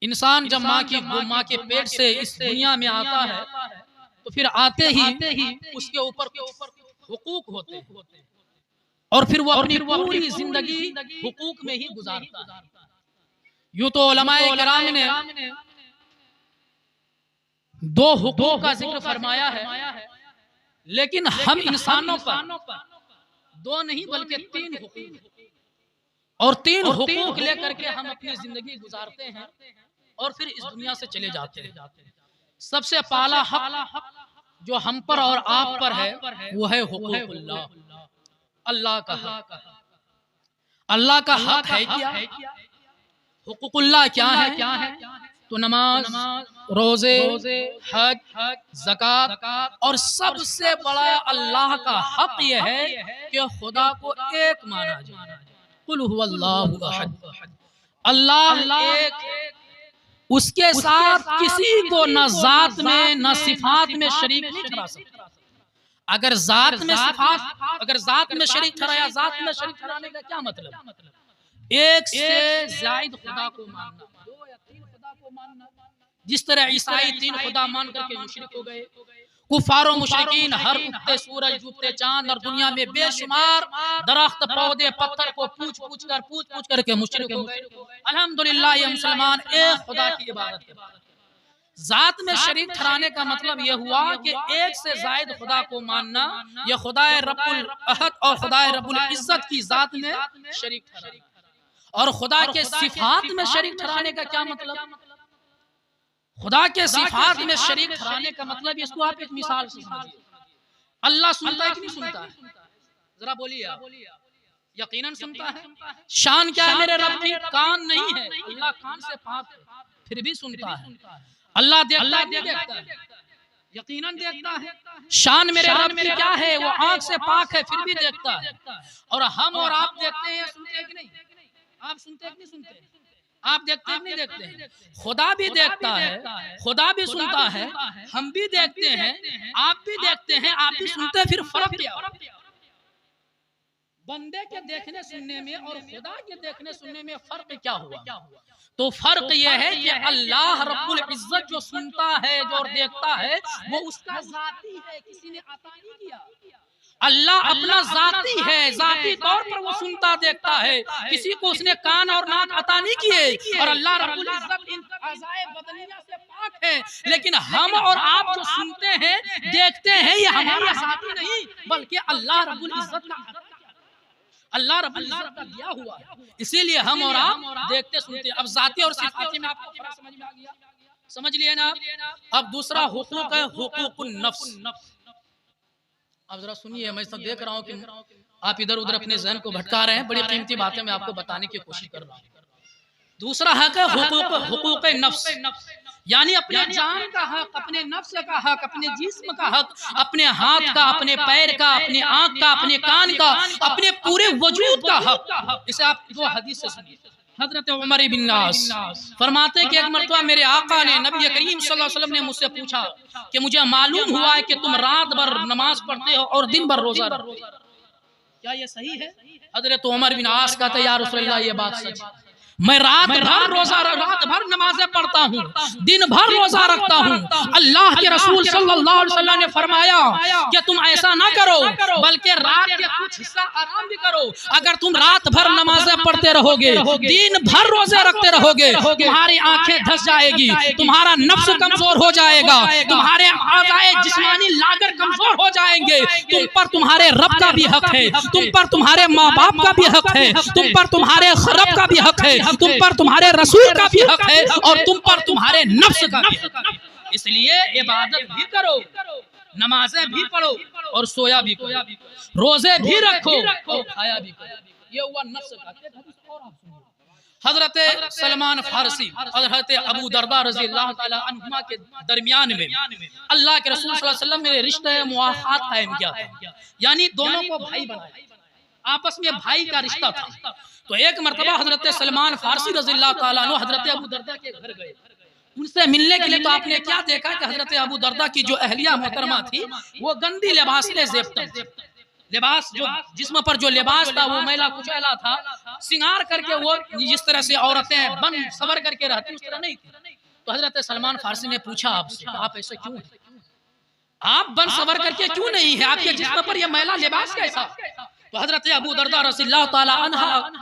इंसान जब माँ के पेट से इस दुनिया में आता है तो फिर आते ही उसके ऊपर हुकूक होते हैं और फिर वो अपनी पूरी जिंदगी हुकूक में ही गुजारता है। यूं तो उलमाए किराम ने दो हुकूक का जिक्र फरमाया है, लेकिन हम इंसानों पर दो नहीं बल्कि तीन हुकूक और तीन हुकूक लेकर के हम अपनी जिंदगी गुजारते हैं और फिर इस दुनिया से चले जाते हैं। सबसे पहला हक जो हम पर और आप पर है वो है हुकूकुल्लाह, अल्लाह का हक। अल्लाह का हक है क्या? हुकूकुल्लाह क्या है? तो नमाज, रोजे, हज, ज़कात और सबसे बड़ा अल्लाह का हक यह है कि खुदा को एक माना जाए। कुल हुवल्लाहु अहद, अल्लाह एक, उसके साथ किसी को न जात में न सिफात में शरीक नहीं ठहरा सकता। अगर जात में शरीक ठहराया, जात में शरीक ठहराने का क्या मतलब? एक से जायद खुदा को मानना, दो या तीन खुदा को मानना। जिस तरह ईसाई तीन खुदा मान करके मुशरिक हो गए, कुफारो मुशरिकीन हर उगते सूरज, डूबते चांद और दुनिया में बेशुमार दरख्त, पौधे, पत्थर को पूछ पूछ करके मुशरिक हो गए। अल्हम्दुलिल्लाह ये मुसलमान एक खुदा की इबादत करते हैं। जात में शरीक ठहराने का मतलब यह हुआ कि एक से जायद खुदा को मानना, यह खुदाए रब्बुल अहद और खुदाए रब्बुल इज्जत की जात में शरीक ठहराना। और खुदा के सिफात में शरीक ठहराने का क्या मतलब? खुदा के सिफात में शरीक ठहराने का मतलब, इसको आप एक मिसाल से समझिए। अल्लाह सुनता है कि नहीं सुनता है? जरा बोलिए आप। यकीनन सुनता है। शान क्या है मेरे रब की? कान नहीं है, अल्लाह कान से पाक है, फिर भी सुनता है। अल्लाह देखता है, देखता है, यकीनन देखता है। शान मेरे रब की क्या है? वो आंख से पाक है, फिर भी देखता है। और हम और आप देखते हैं, सुनते हैं कि नहीं? आप सुनते हैं कि नहीं सुनते? आप देखते हैं कि नहीं देखते हैं? खुदा भी देखता है, खुदा भी सुनता है, हम भी देखते हैं, आप भी देखते हैं, आप भी सुनते हैं। फिर फर्क क्या? बंदे के देखने सुनने में और खुदा के देखने सुनने में फर्क क्या हुआ? तो फर्क यह है कि अल्लाह रब्बुल इज्जत जो सुनता है, जो देखता है, वो उसका जाती है, किसी ने अता नहीं किया। अल्लाह अपना जाती है, जाती तौर पर वो सुनता देखता है, किसी को उसने कान और नाक अता नहीं किए। और अल्लाह रब्बुल इज्जत इन अज़ाए बदनिया से पाक है। लेकिन हम और आप जो सुनते हैं, देखते हैं, ये हमारा जाती नहीं बल्कि अल्लाह रब्बुल इज्जत का, अल्लाह रब्बुल इज्जत का दिया हुआ है। इसीलिए हम और आप देखते सुनते हैं। अब जाती और सिफाती में आपको फर्क समझ में आ गया? समझ लिए ना? अब दूसरा हुकूक है हुकूकुन नफ्स। अब जरा सुनिए, मैं सब देख रहा हूँ कि आप इधर उधर अपने ज़हन को भटका रहे हैं। बड़ी कीमती बातें मैं आपको बताने की कोशिश कर रहा हूँ। दूसरा हक है हुकूक नफ्स, यानी अपने जान का हक, अपने नफ्स का हक, अपने जिस्म का हक, अपने हाथ का, अपने पैर का, अपने आंख का, अपने कान का, अपने पूरे वजूद का हक। इसे आप दो हदीस से सुनिए। हजरत उमर इब्न नास फरमाते कि एक मरतबा मेरे आका ने, नबी करीम सल्लल्लाहु अलैहि वसल्लम ने मुझसे पूछा कि मुझे मालूम हुआ है कि तुम रात भर नमाज पढ़ते हो और दिन भर रोजा रखते हो, क्या ये सही है? हजरत उमर बिन आस कहते या रसूल अल्लाह ये बात सच है। मैं रात भर नमाजें पढ़ता हूँ, दिन भर रोजा रखता हूँ। अल्लाह के रसूल सल्लल्लाहु अलैहि वसल्लम ने फरमाया कि तुम ऐसा ना करो, बल्कि रात के कुछ हिस्सा आराम भी करो। अगर तुम रात भर नमाजें पढ़ते रहोगे, दिन भर रोजे रखते रहोगे, तुम्हारी आंखें धस जाएगी, तुम्हारा नफ्स कमजोर हो जाएगा, तुम्हारे आज़ाए जिस्मानी लागर कमजोर हो जाएंगे। तुम पर तुम्हारे रब का भी हक है, तुम पर तुम्हारे माँ बाप का भी हक है, तुम पर तुम्हारे रब का भी हक है, तुम पर तुम्हारे रसूल का भी हक है और तुम पर तुम्हारे नफ्स का भी हक है। इसलिए इबादत भी करो, नमाजें भी पढ़ो और सोया भी करो, रोजे भी रखो और खाया भी करो। ये हुआ नफ्स का। हजरत सलमान फारसी और हजरत अबू दरदा रज़ी अल्लाह ताला अन्हुमा के दरमियान में अल्लाह के रसूल सल्लल्लाहु अलैहि वसल्लम ने रिश्ते मुआखात कायम किया था, यानी दोनों को भाई बनाया, आपस में भाई का रिश्ता था। तो एक मरतबा हजरत सलमान फारसी रज़ी अल्लाह ताला अन्हु हजरत अबू दरदा के घर गए उनसे मिलने के लिए। तो आपने क्या देखा कि हजरत अबू दरदा की जो अहलिया मोहतरमा थी वो गंदी लिबास में ज़ेबतन, लिबास जो जिस्म पर जो लिबास था वो मैला कुचैला था, सिंगार करके वो जिस तरह से औरतें बन सवर करके रहती उस तरह नहीं थी। तो हजरत सलमान फारसी ने पूछा आपसे, आप ऐसे क्यों हैं? आप बन सवर करके क्यों नहीं है? आपके जिस्म पर यह मैला लिबास कैसा? तो हजरत अबू दरदा रज़ियल्लाहु ताला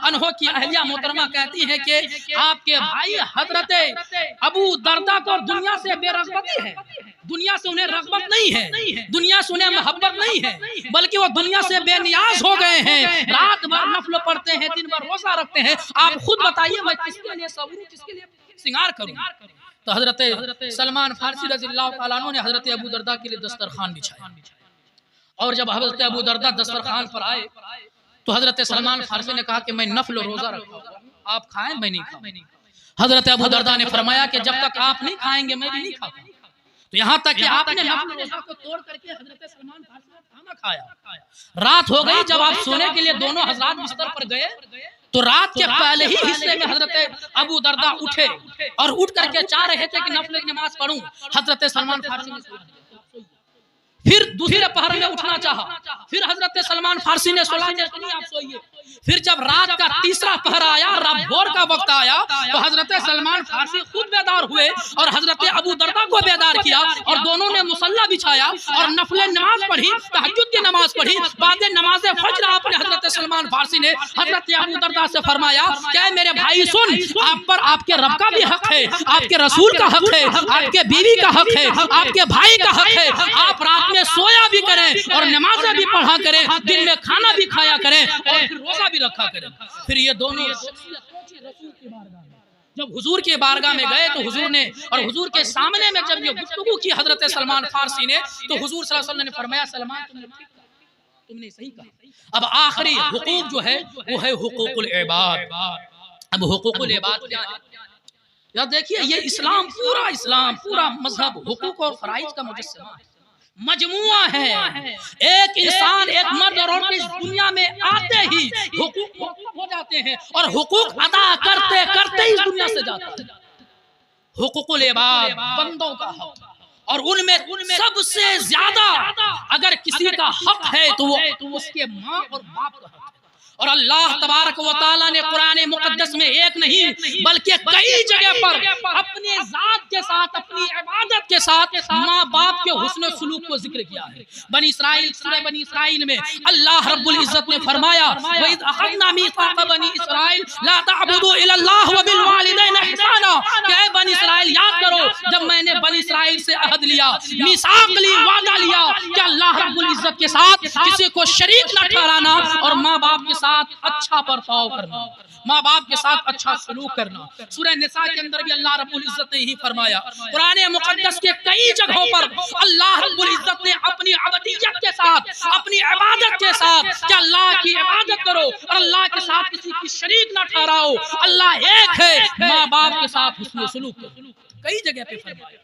अन्हो की अहलिया मोहतरमा कहती है कि आपके भाई हजरत अबू दरदा को दुनिया से बेरग़बती है, दुनिया से उन्हें रग़बत नहीं है, दुनिया से उन्हें मोहब्बत नहीं है, बल्कि वो दुनिया से बेनियाज हो गए हैं। रात भर नफल पढ़ते हैं, दिन भर रोजा रखते हैं। आप खुद बताइए मैं किसके लिए सबूर, किसके लिए सिंगार करूं? तो हजरत सलमान फारसी रज़ियल्लाहु ताला अन्हु ने हजरत अबू दरदा के लिए दस्तरखान बिछाया, और जब हजरत अबू दरदा दस्तरखान पर आए तो हजरत सलमान फारसी ने कहा कि मैं नफल रोजा रखा हूं, आप खाएं, मैं नहीं खाऊं। हजरत अबू दरदा ने फरमाया कि जब तक आप नहीं खाएंगे मैं भी नहीं खाऊंगा। तो यहाँ तक कि आपने नफल रोजा को तोड़ करके हजरत सलमान फारसी ने खाना खाया। रात हो गई, जब आप सोने के लिए दोनों हजरात बिस्तर पर गए तो रात के पहले ही हिस्से में हजरत अबू दरदा उठे और उठ करके चाह रहे थे कि नफल की नमाज पढ़ूं। हजरत सलमान फारसी ने फिर दूसरे पहर में उठना चाहा, फिर हजरत सलमान फारसी ने सोला कि नहीं आप सोइए। फिर जब रात का तीसरा पहर आया, भोर का वक्त आया, तो हजरत सलमान फारसी खुद बेदार हुए और हजरत अबू दरदा को बेदार किया, और दोनों ने मुसल्ला बिछाया और नफल नमाज पढ़ी, तहज्जुद की नमाज पढ़ी। बाद नमाज फज्र आपने हजरत सलमान फारसी ने हजरत अबू दरदा से फरमाया, क्या मेरे भाई सुन, आप पर आपके रब का भी हक है, आपके रसूल का हक है, आपके बीवी का हक है, आपके भाई का हक है। आप रात में सोया भी करें और नमाज़ें भी पढ़ा करें, दिन में खाना भी खाया करें और फिर रोजा भी रखा करें। फिर ये दोनों जब हुजूर के बारगाह में गए तो हुजूर ने और हुजूर के सामने में जब ये गुफ्तगू की हजरत सलमान फारसी ने, तो हुजूर सल्लल्लाहु अलैहि वसल्लम ने फरमाया, सलमान तुमने सही कहा। अब आखिरी हुकूक जो है वो है हुकूकुल इबाद। अब हुकूकुल इबाद क्या है? यार देखिए, ये इस्लाम पूरा मजहब हुकूक और फराइज का मुजस्समा है, मजमुआ है। एक इंसान, एक मर्द और औरत इस दुनिया में आते ही हुकूक हो जाते हैं और हुकूक अदा करते करते इस दुनिया से जाता है। हुकूकुल इबाद बंदों का हक, और उनमें सबसे ज्यादा अगर किसी का हक है तो वो उसके माँ और बाप का हक है। और अल्लाह तबारक व तआला ने कुरान मुकद्दस में एक नहीं बल्कि कई जगह पर अपने जात के साथ, अपनी इबादत के साथ माँ बाप के हुस्न सुलूक को जिक्र किया है। बनी इसराइल, सूरह बनी इसराइल में अल्लाह रब्बुल इज्जत ने फरमाया, वइज़ अख़ज़ना मीसाक़ बनी इसराइल ला तअबुदू इल्लल्लाह व बिल वालिदैन इहसाना। क्या बनी इसराइल याद करो, जब मैंने बनी इसराइल से अहद लिया, मीसाक़ ली, वादा लिया कि अल्लाह रब्बुल इज्जत के साथ किसी को शरीक न ठहराना और माँ बाप के साथ अच्छा बर्ताव करना, माँ बाप के साथ अच्छा सलूक करना। सूरह निसा के अंदर भी अल्लाह रब्बुल इज्जत ने यही फरमाया। कुरान मुकद्दस के कई जगहों पर अल्लाह रब्बुल इज्जत ने अपनी अबदियत के साथ, अपनी इबादत के साथ कि अल्लाह की इबादत करो और अल्लाह के साथ किसी की शरीक न ठहराओ, अल्लाह एक है, माँ बाप के साथ हुस्न सलूक करो, कई जगह पे फरमाया।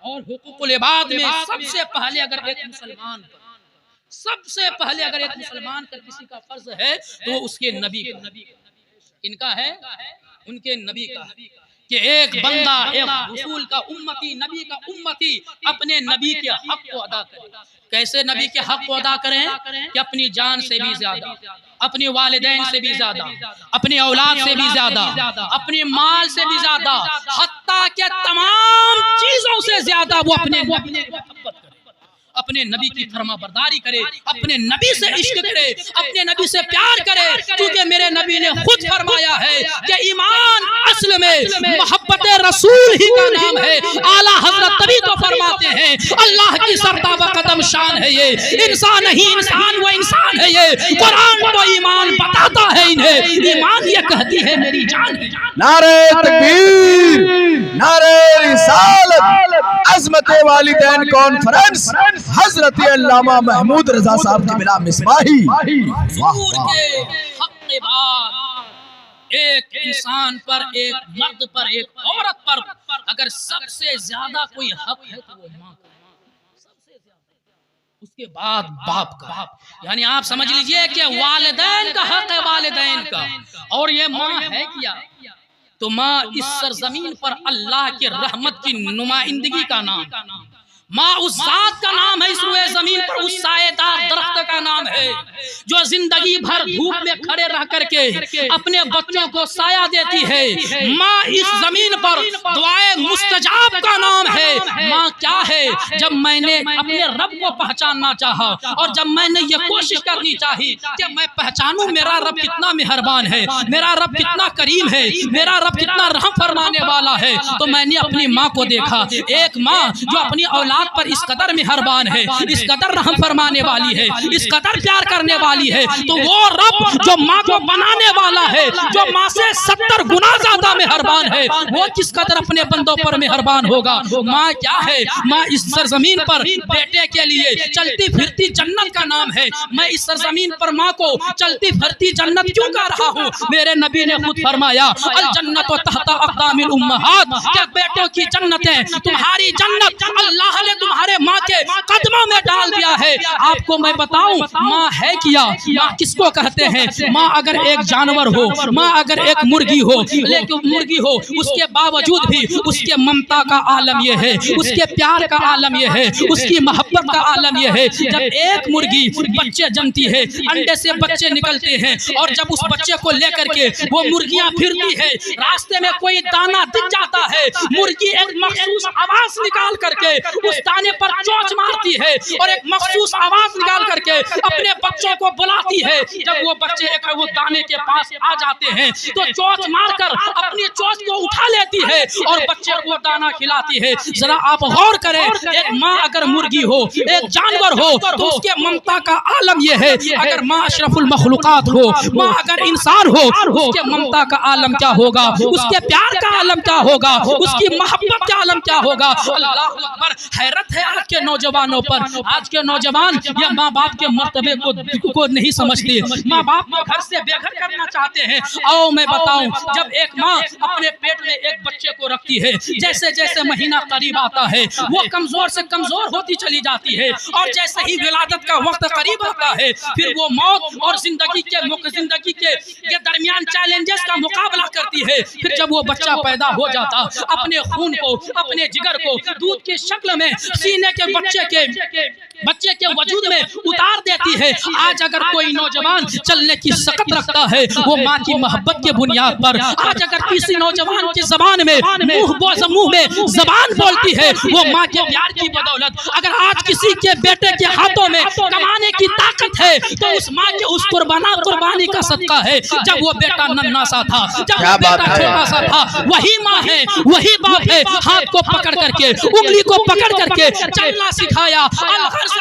और हुकूकुल इबाद में सबसे पहले अगर एक मुसलमान पर किसी का फर्ज है तो उसके नबी का, इनका है, उनके नबी का, कि एक बंदा, एक रसूल का उम्मती, नबी का उम्मती अपने नबी के हक को अदा करे। कैसे नबी के हक को अदा करें? कि अपनी जान से भी ज्यादा, अपने वालिदैन से भी ज्यादा, अपनी औलाद से भी ज्यादा, अपने माल से भी ज्यादा, हत्ता के तमाम चीजों से ज्यादा वो अपने नबी से मोहब्बत करे, अपने नबी की फरमा बरदारी करे, अपने नबी से इश्क करे, अपने नबी से प्यार करे। क्योंकि मेरे नबी ने खुद फरमाया है कि ईमान असल में मोहब्बत रसूल ही का नाम है। आला हजरत तभी तो फरमाते हैं अल्लाह की सरताबा कदम शान है ये, इंसान नहीं इंसान वो इंसान है ये। कुरान तो ईमान बताता है इन्हें, ईमान ये कहती है मेरी जान है। नारे तकबीर, नारे रिसालत, अज़मत वालिदैन कॉन्फ्रेंस, हजरत अल्लामा महमूद रजा साहब की बिला मिसबाही। एक इंसान पर, एक मर्द पर, एक औरत पर अगर सबसे ज्यादा कोई हक है तो वो माँ का, सबसे ज्यादा, उसके बाद बाप का। यानी आप समझ लीजिए कि वालिदैन का हक है, वालिदैन का, और ये माँ है क्या? तो माँ इस सरजमीन पर अल्लाह के रहमत की नुमाइंदगी का नाम, माँ उस जात का नाम है इस रुए जमीन पर, उस साएदार दरख्त का नाम है जो जिंदगी भर धूप में खड़े रह करके अपने बच्चों को साया देती है। माँ इस जमीन पर दुआए मुस्तजाब का नाम है। माँ क्या है? जब मैंने अपने रब को पहचानना चाहा और जब मैंने ये कोशिश करनी चाहिए कि मैं पहचानूं मेरा रब कितना मेहरबान है, मेरा रब कितना करीम है, मेरा रब कितना रहम फरमाने वाला है, तो मैंने अपनी माँ को देखा। एक माँ जो अपनी औलाद पर इस कदर मेहरबान है, इस कदर रहम फरमाने वाली है, इस कदर प्यार करने वाली है, तो वो रब जो माँ को बनाने वाला है, जो माँ से 70 गुना ज्यादा मेहरबान है, वो किस कदर अपने बंदों पर मेहरबान होगा। माँ क्या है? माँ इस सरजमीन पर बेटे के लिए चलती फिरती जन्नत का नाम है। मैं इस सरजमीन पर माँ को चलती फिरती जन्नत क्यों कह रहा हूँ? मेरे नबी ने खुद फरमाया अल जन्नत तहता अक़दामिल उम्महात, क्या बेटों की जन्नत है, तुम्हारी जन्नत अल्लाह ने तुम्हारे माँ के कदमों में डाल दिया है। आपको मैं बताऊं माँ है क्या? माँ किसको कहते हैं? माँ अगर एक जानवर हो, माँ अगर एक मुर्गी हो, लेकिन मुर्गी हो उसके बावजूद भी उसके ममता का आलम यह है, उसके प्यार का आलम यह है, उसकी मोहब्बत का आलम यह है। जब एक मुर्गी बच्चे जमती है, अंडे से बच्चे निकलते हैं और जब उस बच्चे को लेकर के वो मुर्गियां फिरती है, रास्ते में कोई दाना दिख जाता है, मुर्गी एक मखसूस आवाज निकाल करके उस दाने पर चोंच मारती है और एक मखसूस आवाज निकाल करके अपने बच्चों को बुलाती है। जब वो बच्चे एक वो दाने के पास आ जाते हैं तो चोंच मारकर अपनी चोंच को उठा लेती है और बच्चे को दाना खिलाती है। जरा आप गौर करें, एक माँ अगर मुर्गी हो, एक जानवर हो, तो उसके ममता का आलम यह है। अगर माँ अशरफुल मखलूकात हो, माँ अगर इंसान हो, उसके ममता का आलम क्या होगा, उसके प्यार का आलम क्या होगा, उसकी मोहब्बत का आलम क्या होगा। अल्लाह अकबर। हैरत है आज के नौजवानों पर। आज के नौजवान या माँ बाप के मर्तबे को नहीं समझते, माँ बाप को घर से बेघर करना चाहते हैं। आओ मैं बताऊं, जब एक माँ अपने पेट में एक बच्चे को रखती है, जैसे जैसे महीना करीब आता है वो कमजोर से कमजोर होती चली जाती है और जैसे ही विलादत का वक्त करीब आता है फिर वो मौत और जिंदगी के दरमियान चैलेंजेस का मुकाबला करती है। फिर जब वो बच्चा पैदा हो जाता, अपने खून को, अपने जिगर को दूध की शक्ल में सीने के बच्चे के वजूद में उतार देती है। आज अगर कोई नौजवान चलने की सकत रखता है वो माँ की मोहब्बत के बुनियाद पर। आज अगर किसी नौजवान की जबान में मुंह में जबान बोलती है वो माँ के प्यार की बदौलत। अगर आज किसी के बेटे के हाथों में कमाने की ताकत है तो उस माँ के उस कुर्बानी का सदका है। जब वो बेटा नन्हा सा था, जब वो बेटा छोटा सा था, वही माँ है, वही बाप है, हाथ को पकड़ करके, उंगली को पकड़ करके चलना सिखाया।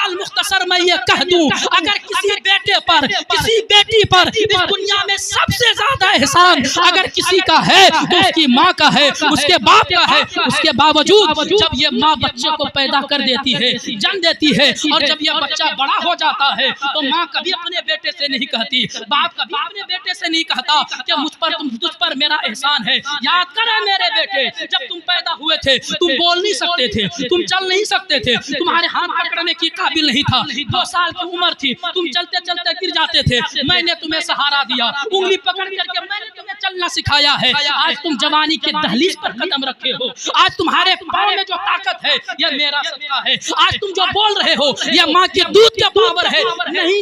मुख्तसर मैं ये कह दूं, अगर किसी बेटे पर, किसी बेटी पर इस दुनिया में सबसे ज्यादा एहसान अगर किसी का है तो उसकी माँ का है, उसके बाप का है। उसके बावजूद जब ये माँ बच्चे को पैदा कर देती है, जन्म देती है और जब ये बच्चा बड़ा हो जाता है तो माँ कभी अपने बेटे से नहीं कहती, बाप कभी अपने बेटे से नहीं कहता कि तुझ पर मेरा एहसान है। याद करें मेरे बेटे, जब तुम पैदा हुए थे तुम बोल नहीं सकते थे, तुम चल नहीं सकते थे, तुम्हारे हाथ पकड़ने की काबिल नहीं था, 2 साल की उम्र थी, तुम चलते चलते गिर जाते थे, मैंने तुम्हें सहारा दिया, उंगली पकड़ करके मैंने तुम्हें चलना सिखाया है। आज तुम जवानी के दहलीज पर कदम रखे हो, आज तुम्हारे पाँव में जो ताकत है यह मेरा सदका है। आज तुम जो बोल रहे हो यह माँ के दूध का पावर है।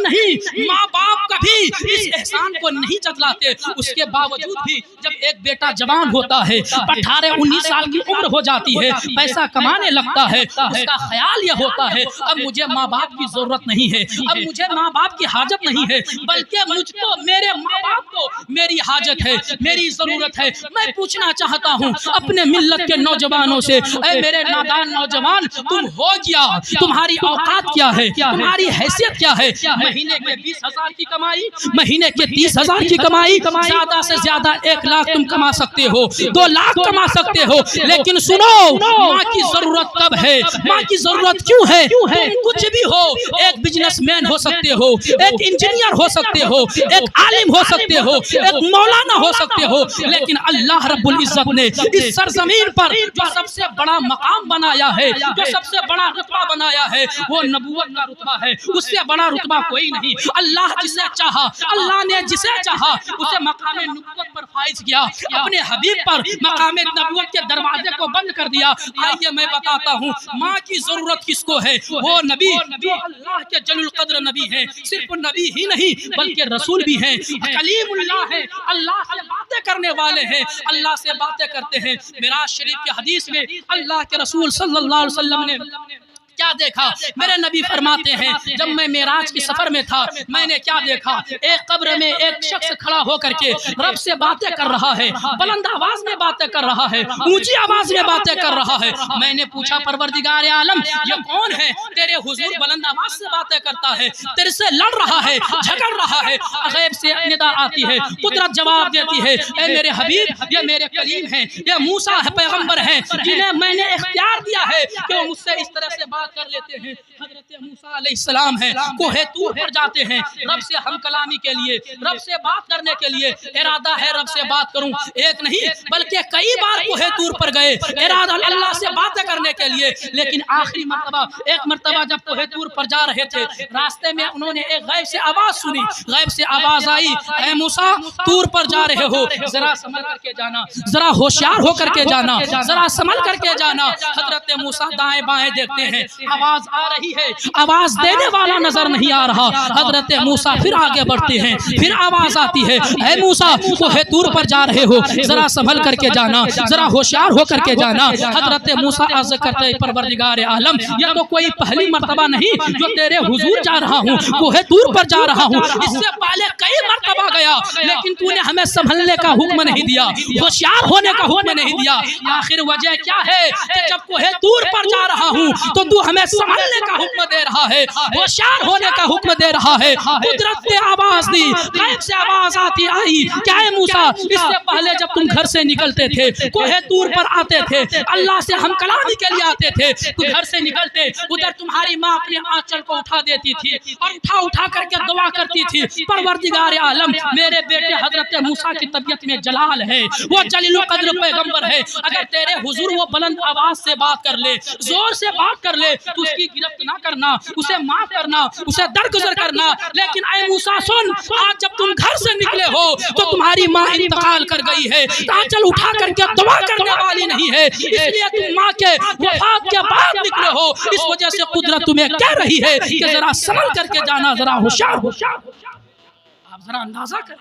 नहीं, माँ बाप कभी इस एहसान को नहीं जतलाते। उसके बावजूद भी जब एक बेटा जवान होता है, 18-19 साल की उम्र हो जाती है, पैसा कमाने लगता है, उसका ख्याल यह होता है अब मुझे माँ बाप की जरूरत नहीं है, अब मुझे माँ बाप की हाजत नहीं है, बल्कि मुझको मेरे माँ बाप को मेरी हाजत है, मेरी जरूरत है। मैं पूछना चाहता हूँ अपने मिल्लत के नौजवानों से, ऐ मेरे नादान नौजवान, तुम हो क्या, तुम्हारी औकात क्या है, तुम्हारी हैसियत क्या है। महीने के 20,000 की कमाई, महीने के 30,000 की कमाई, ज्यादा से ज्यादा 1 लाख तुम कमा सकते हो, 2 लाख कमा सकते हो, लेकिन सुनो माँ की जरूरत कब है, माँ की जरूरत क्यों है। तुम कुछ भी हो, एक बिजनेसमैन हो सकते हो, एक इंजीनियर हो सकते हो, एक आलिम हो सकते हो, एक मौलाना हो सकते हो, लेकिन अल्लाह रब्बुल इज्जत ने इस सरजमीन पर जो सबसे बड़ा मकाम बनाया है, जो सबसे बड़ा रुतबा बनाया है वो नबूवत का रुतबा है। उससे बड़ा रुतबा कोई नहीं। अल्लाह जिसे चाहा, अल्लाह ने जिसे चाहा उसे मकामे नबूवत पर फाइज किया, अपने हबीब पर मकामे नबूवत के दरवाजे को बंद कर दिया। आइए मैं बताता हूँ माँ की जरूरत किसको है? वो नबी जो अल्लाह के जलील कद्र नबी हैं, सिर्फ नबी ही नहीं बल्कि रसूल भी हैं, कलीमुल्लाह है, अल्लाह से बातें करने वाले हैं, अल्लाह से बातें करते हैं। मिराज शरीफ के हदीस में अल्लाह के रसूल सल्लल्लाहु अलैहि वसल्लम ने क्या देखा? मेरे नबी फरमाते हैं, जब मैं मेराज की सफर में था, मैंने क्या देखा? एक कब्र में एक शख्स खड़ा होकर के रब से बातें कर रहा है, बुलंद आवाज में बातें कर रहा है, ऊंची आवाज में बातें कर रहा है। मैंने पूछा, परवरदिगार आलम, ये कौन है? तेरे हुजूर बुलंद आवाज से बातें करता है, तेरे से लड़ रहा है, झगड़ रहा है। गैब से निदा आती है, कुदरत जवाब देती है, ए मेरे हबीब, ये मेरे कलीम हैं, ये मूसा है, पैगंबर हैं, जिन्हें मैंने इख्तियार दिया है कि वो मुझसे इस तरह से कर लेते हैं। हजरत मूसा अलैहिस्सलाम है, कोहे तूर पर जाते हैं रब से हम कलामी के लिए, रब से बात करने के लिए। इरादा है रब से बात करूं, एक नहीं बल्कि कई बार कोहे तूर पर गए, इरादा अल्लाह से बातें करने के लिए। लेकिन आखिरी मर्तबा, एक मर्तबा जब कोहे तूर पर जा रहे थे, रास्ते में उन्होंने एक गैब से आवाज सुनी। गैब से आवाज आई, ऐ मूसा, तूर पर जा रहे हो, जरा संभल करके जाना, जरा होशियार होकर के जाना, जरा संभल करके जाना। हजरत मूसा दाएं बाएं देखते हैं, आवाज आ रही है, आवाज देने वाला नजर नहीं आ रहा। हजरत मूसा फिर आगे बढ़ते हैं, फिर आवाज आती है, ऐ मूसा, कोहे तूर पर जा रहे हो, जरा संभल करके जाना, जरा होशियार होकर के जाना। हजरत मूसा अर्ज करते, परवरदिगार आलम, यह तो कोई पहली मर्तबा नहीं जो तेरे हुजूर जा रहा हूँ, कोहे तूर पर जा रहा हूँ, इससे पहले कई मर्तबा गया, लेकिन तूने हमें संभलने का हुक्म नहीं दिया, होशियार होने का हुक्म नहीं दिया। आखिर वजह क्या है कि जब कोहे तूर पर जा रहा हूँ तो तू हमें संभलने का हुक्म दे रहा है, होशियार होने का हुक्म दे रहा है। कुदरत ने आवाज दी, गैब से आवाज आती आई, क्या है मूसा, इससे पहले जब तुम घर से निकलते थे, कोहे तूर पर आते थे, अल्लाह से हम कलामी के लिए आते थे, तो घर से निकलते, उधर तुम्हारी माँ अपने आंचल को उठा देती थी और उठा उठा करके दुआ करती थी, परवरदिगार आलम, मेरे बेटे हजरत मूसा की तबीयत में जलाल है, वो जलील कद्र पैगंबर है, अगर तेरे हुजूर वो बुलंद आवाज से बात कर ले, जोर से बात कर ले, तो उसकी गिरफ्त ना करना, उसे माफ करना, उसे दरगुजर करना। लेकिन ऐ मूसा सुन, आज जब तुम घर से निकले हो तो तुम्हारी माँ इंतकाल कर गई है, आंचल उठा करके दुआ करने वाली नहीं है, इसलिए तुम माँ के वफात के बाद निकले हो। इस वजह से कुदरत तुम्हें कह रही है कि जरा संभल करके जाना, जरा होशियार हो। आप जरा अंदाजा करें,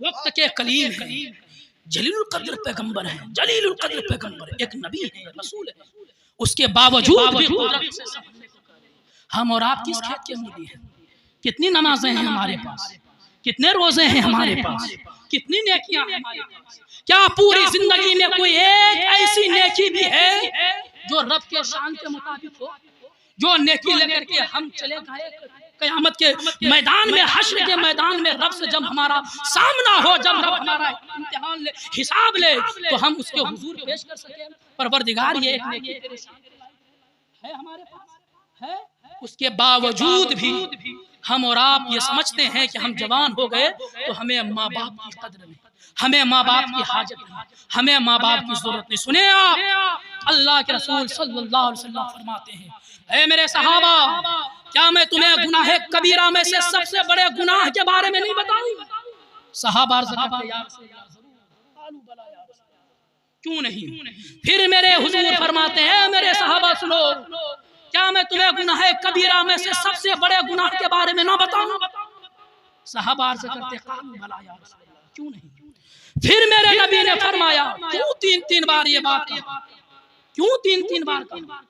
वक्त के कलीम है, जलीलुल कद्र पैगंबर है, जलीलुल कद्र पैगंबर, एक नबी है, रसूल है, उसके बावजूद भी हम और आप किस खेत के मूली हैं? कितनी नमाजें हैं हमारे पास, कितने रोजे हैं हमारे पास, कितनी नेकियां हैं हमारे पास? क्या पूरी जिंदगी में कोई एक ऐसी नेकी भी है जो रब के शान के मुताबिक हो, जो नेकी लेकर के हम चले गए कयामत के मैदान में, हश्र के मैदान में रब से जब हमारा सामना हो, जब रब हमारा इम्तिहान ले, हिसाब ले, तो हम उसके हुजूर पेश कर सके, परवरदिगार ये एक नेकी तेरे सामने है, हमारे पास है। उसके बावजूद भी हम और आप ये समझते हैं कि हम जवान हो गए तो हमें माँ बाप की कदर नहीं, हमें माँ बाप की हाजत नहीं, हमें माँ बाप की जरूरत नहीं। सुने आप, अल्लाह के रसूल सल्लल्लाहु अलैहि वसल्लम फरमाते हैं, ऐ मेरे सहाबा, क्या मैं तुम्हें गुनाह कबीरा में से सबसे बड़े गुनाह के बारे में नहीं बताऊं? सहाबा क्यों नहीं? फिर मेरे हुजूर फरमाते हैं, मेरे सहाबा सुनो, क्या मैं तुम्हें गुनाह कबीरा में से सबसे बड़े गुनाह के बारे में ना बताऊं? सहाबा अर्ज़ करते, क्यों नहीं? फिर मेरे नबी ने फरमाया, क्यों तीन बार ये बात कहा? क्यों तीन बार कहा?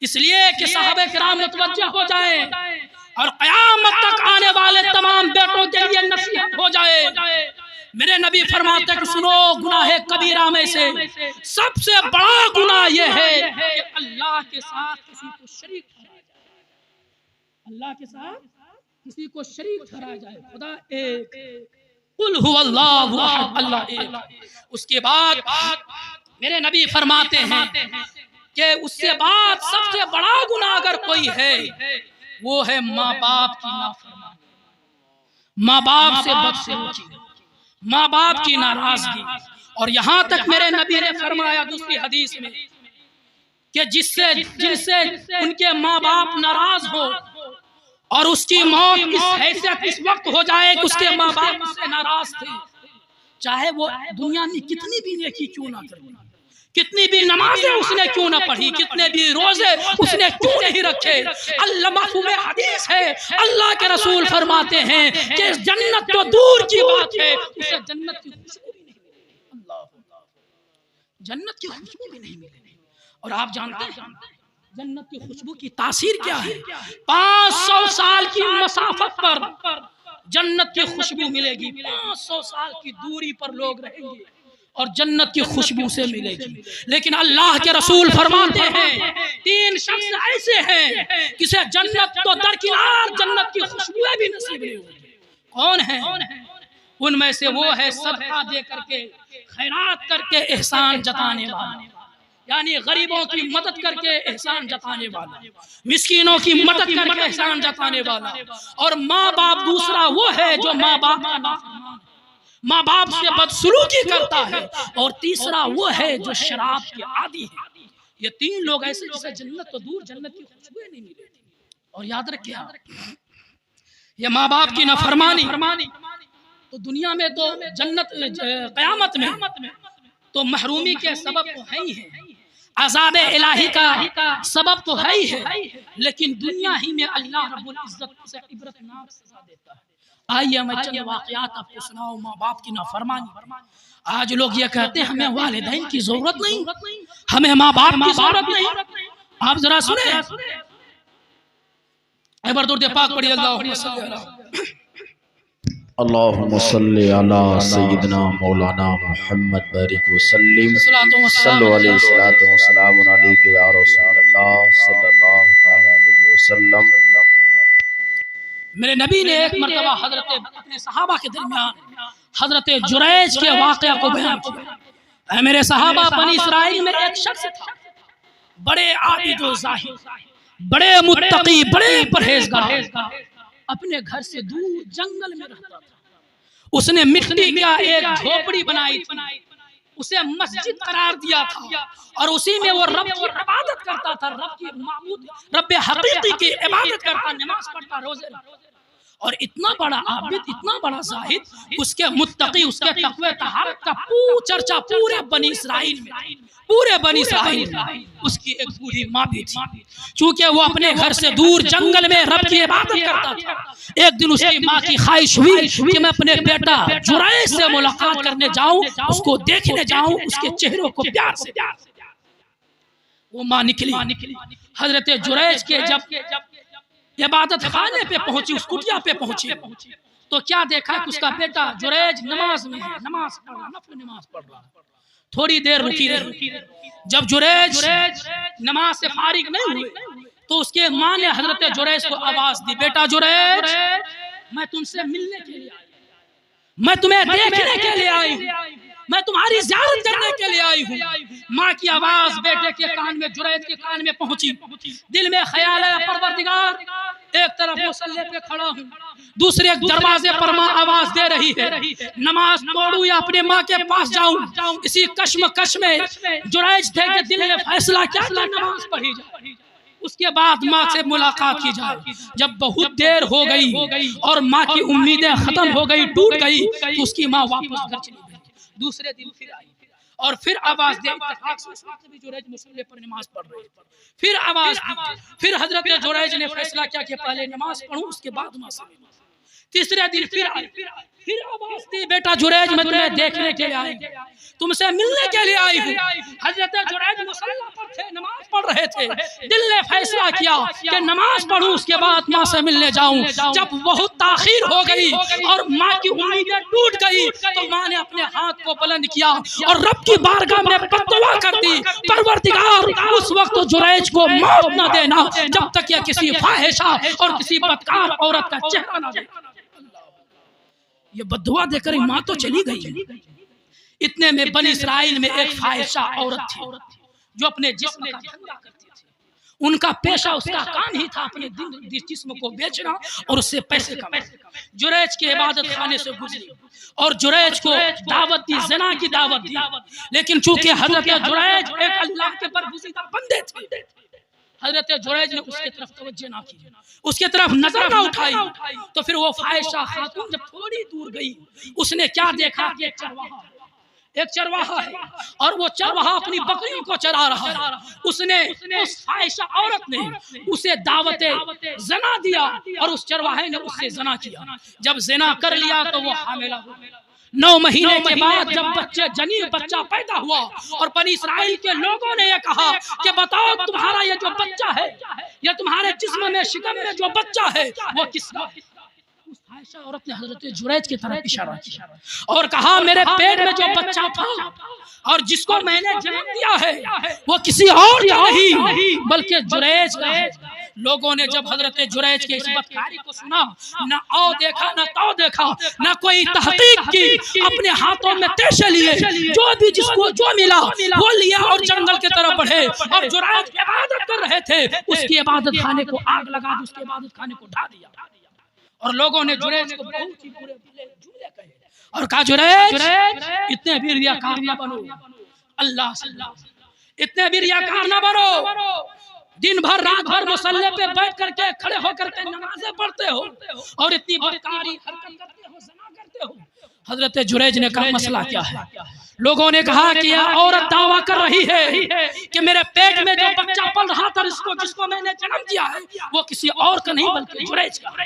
इसलिए कि सहाबे किराम मुतवज्जह हो जाए और क़यामत तक आने वाले तमाम बेटों के लिए नसीहत हो जाए। मेरे नबी फरमाते कि सुनो, गुनाह कबीरा में से सबसे बड़ा गुनाह यह है कि अल्लाह के साथ किसी को शरीक ठहराया जाए, अल्लाह के साथ किसी को शरीक ठहराया जाए। खुदा एक, कुल हुवल्लाहु अहद, अल्लाह एक। उसके बाद मेरे नबी फरमाते हैं कि उससे बाद सबसे बड़ा गुनाह अगर कोई है वो है माँ बाप की नाफरमानी, माँ बाप से बदसलूकी, माँ बाप की नाराजगी। और यहाँ तक मेरे नबी ने फरमाया दूसरी हदीस में कि जिनसे उनके माँ बाप नाराज हो और उसकी मौत इस हैसियत इस वक्त हो जाए कि उसके माँ बाप उससे नाराज थे, चाहे वो दुनिया में कितनी भी नेकी क्यों ना करे, कितनी भी नमाजें उसने क्यों ना पढ़ी, कितने भी रोजे उसने क्यों नहीं रखे, अल्लाह मफ़हूम हदीस है, अल्लाह के रसूल फरमाते हैं कि जन्नत तो दूर की बात है, उसे जन्नत की खुशबू भी नहीं मिलेगी। अल्लाह, जन्नत की खुशबू भी नहीं मिलेगी। और आप जानते हैं जन्नत की खुशबू की तासीर क्या है? 500 साल की मसाफत पर जन्नत की खुशबू मिलेगी। 500 साल की दूरी पर लोग रहेंगे और जन्नत की खुशबू से मिलेगी। लेकिन अल्लाह के रसूल फरमाते हैं 3 शख्स ऐसे हैं किसे जन्नत तो दरकिनार जन्नत की खुशबू भी नसीब नहीं होगी। कौन है? उनमें से वो है सदका दे करके, खैरात करके एहसान जताने वाला, यानी गरीबों की मदद करके एहसान जताने वाला, मिस्कीनों की मदद करके एहसान जताने वाला। और माँ बाप दूसरा वो है जो माँ बाप का नाफरमान, माँ बाप से बदसलूकी करता है। और तीसरा वो है जो शराब के आदी है। ये 3 लोग ऐसे जिसे जन्नत तो दूर जन्नत की खुशबू नहीं मिलेगी। और याद रखिए, ये माँ बाप की नाफरमानी तो दुनिया में तो जन्नत क़यामत में तो महरूमी के सबब तो है ही है, अज़ाब इलाही का सबब तो है ही है, लेकिन दुनिया ही में अल्लाह रब्बुल इज्जत उसे इबरतनाक सज़ा देता है। आइए मैं चंद वाक़यात आपको सुनाऊं माँ बाप की नाफरमानी। आज लोग ये कहते हैं हमें वालिदैन की जरूरत नहीं, हमें माँ बाप की जरूरत नहीं। आप जरा सुने, एक बार दुरूद पाक पढ़िए, अल्लाहुम्मा सल्ली अला सय्यिदना मौलाना मुहम्मद बारिक वसल्लिम सल्लल्लाहु अलैहि या रसूलल्लाह सल्लल्लाहु तआला अलैहि वसल्लम। मेरे नबी ने एक मर्तबा हजरत अपने सहाबा के दरमियान हजरत जुरैज के वाक़या को बयान किया। मेरे सहाबा बनी इस्राइल में एक शख्स था, बड़े आबिद व ज़ाहिद, बड़े मुत्तकी, बड़े परहेज़गार, अपने घर से दूर जंगल में रहता था। उसने मिट्टी का एक झोपड़ी बनाई थी, उसे मस्जिद करार दिया था और उसी में वो रब की इबादत करता था, रब की माबूद, रब हकीकी की इबादत करता, नमाज पढ़ता, रोजे रखता। और इतना बड़ा आबिद, इतना बड़ा जाहिद, उसके मुत्तकी, उसके तक़वे तहारत का चर्चा पूरे बनी इस्राइल में, पूरे बनी इस्राइल में उसकी एक बूढ़ी माँ भी थी। चूंकि वो अपने घर से दूर जंगल में रब की इबादत करता था, एक दिन उसकी माँ की ख्वाहिश हुई कि मैं अपने बेटा जुरैज से मुलाकात करने जाऊं, उसको देखने जाऊं, उसके चेहरे को प्यार से। वो माँ निकली। हजरत जुरैज के जब इबादत खाने पे पहुंची, उस कुटिया पे पहुंची, तो क्या देखा कि उसका बेटा जुरैज नमाज में है, नमाज पढ़ रहा, नफल नमाज पढ़ रहा। थोड़ी देर रुकी रही। जब जुरैज नमाज से फारिग नहीं हुए तो उसके माँ ने हजरत जुरैज को आवाज दी, बेटा जुरैज, मैं तुमसे मिलने के लिए आई, मैं तुम्हें देखने के लिए आई हूँ, मैं तुम्हारी ज़ियारत करने के लिए आई हूँ। माँ की आवाज बेटे के कान में, जुरैज के कान में पहुंची। दिल में ख्याल है, परवरदिगार, एक तरफ मुसल्ले पे खड़ा हूँ, दूसरे दरवाजे पर माँ आवाज दे रही है, नमाज तोड़ूं या अपने माँ के पास जाऊं। इसी कश्मकश में जुरैज थे कि दिल ने फैसला किया कि नमाज पढ़ी जाए, उसके बाद माँ से मुलाकात की जाए। जब बहुत देर हो गई और माँ की उम्मीदें खत्म हो गई, टूट गई, तो उसकी माँ वापस घर चली गई। दूसरे दिन फिर आई और फिर आवाज दी, इत्तेफाक से उस वक्त भी जुरैज मुसल्ले पर नमाज पढ़ रहे थे। फिर आवाज दी, फिर हजरत जुरैज ने फैसला किया कि पहले नमाज पढ़ूं, उसके बाद माँ से मिलूं। तीसरे दिन फिर आई, फिर आवाज दी, बेटा जुरैज, मैं तुम्हें देखने के लिए आई, तुमसे मिलने के लिए आई हूँ। हजरत जुरैज मुसल्ला पर थे, नमाज पढ़ रहे थे। दिल ने फैसला किया कि नमाज पढ़ूं, उसके बाद माँ से मिलने जाऊं। जब बहुत ताखीर हो गई और माँ की उम्मीदें टूट गई, तो माँ ने अपने हाथ को बुलंद किया और रब की बारगाह में बद्दुआ कर दी, परवरदिगार, उस वक्त जुरैज को मौत न देना जब तक यह किसी फाहिशा और किसी बदकार औरत का चेहरा न देखे। ये बद्दुआ देकर माँ तो चली गई। इतने में बनी इस्राइल में एक फाहिशा औरत थी जो अपने जिस्म का धंधा करती थी। उनका पेशा, उसका काम ही था अपने जिस्म को बेचना और उससे पैसे कमाना। जुरैज के इबादत खाने से गुजरी और जुरैज को दावत दी, ज़िना की दावत दी, लेकिन चूंकि हजरत जुरैज एक अल्लाह के बरगुज़ीदा बंदे थे, हजरत जुरैज ने उसके तरफ तवज्जो ना की, उसके तरफ नजर ना उठाई। तो फिर वो फाहिशा खातून जब थोड़ी दूर गई, उसने क्या देखा कि एक चरवाहा एक चरवाहा है और वो चरवाहा अपनी बकरियों को चरा रहा है। उसने उस फाहिशा औरत ने उसे दावते जना दिया और उस चरवाहे ने उससे जना किया। जब जना कर लिया तो वो हामिला हो गई। 9 महीने के बाद जब बच्चा पैदा हुआ और बनी इस्राइल के लोगों ने ये कहा कि बताओ तुम्हारा ये जो बच्चा है, ये तुम्हारे जिस्म में शिकम में जो बच्चा है वो किसका है? उस आयशा औरत ने हजरत जुरैज की तरफ इशारा किया और कहा मेरे पेट में जो बच्चा था और जिसको मैंने जन्म दिया है वो किसी और का नहीं बल्कि जुरैज का है। लोगों ने जब हजरत जुरैज के इस बदकारी को सुना, न आओ देखा न ताओ देखा, न कोई तहकीक की, अपने हाथों में तेशे लिए, जो भी जिसको जो मिला वो लिया और जंगल की तरफ बढ़े। और जुरैज इबादत कर रहे थे, उसकी इबादत खाने को आग लगा दी, उसके इबादत खाने को ढा दिया। और लोगों ने जुरैज को बहुत ही बुरे जुमले कहे और कहा जुरैज इतने भी रियाकार ना बनो, अल्लाह से इतने भी रियाकार ना बनो। दिन भर रात भर मुसल्ले पे बैठ करके खड़े होकर के नमाजें पढ़ते हो और इतनी बदकारी हरकत करते हो, ज़ना करते हो। हजरत जुरैज ने कहा मसला क्या है? लोगों ने कहा कि यह औरत दावा कर रही है कि मेरे पेट में जो बच्चा पल रहा था जिसको मैंने जन्म दिया है वो किसी और का नहीं बल्कि जुरैज का।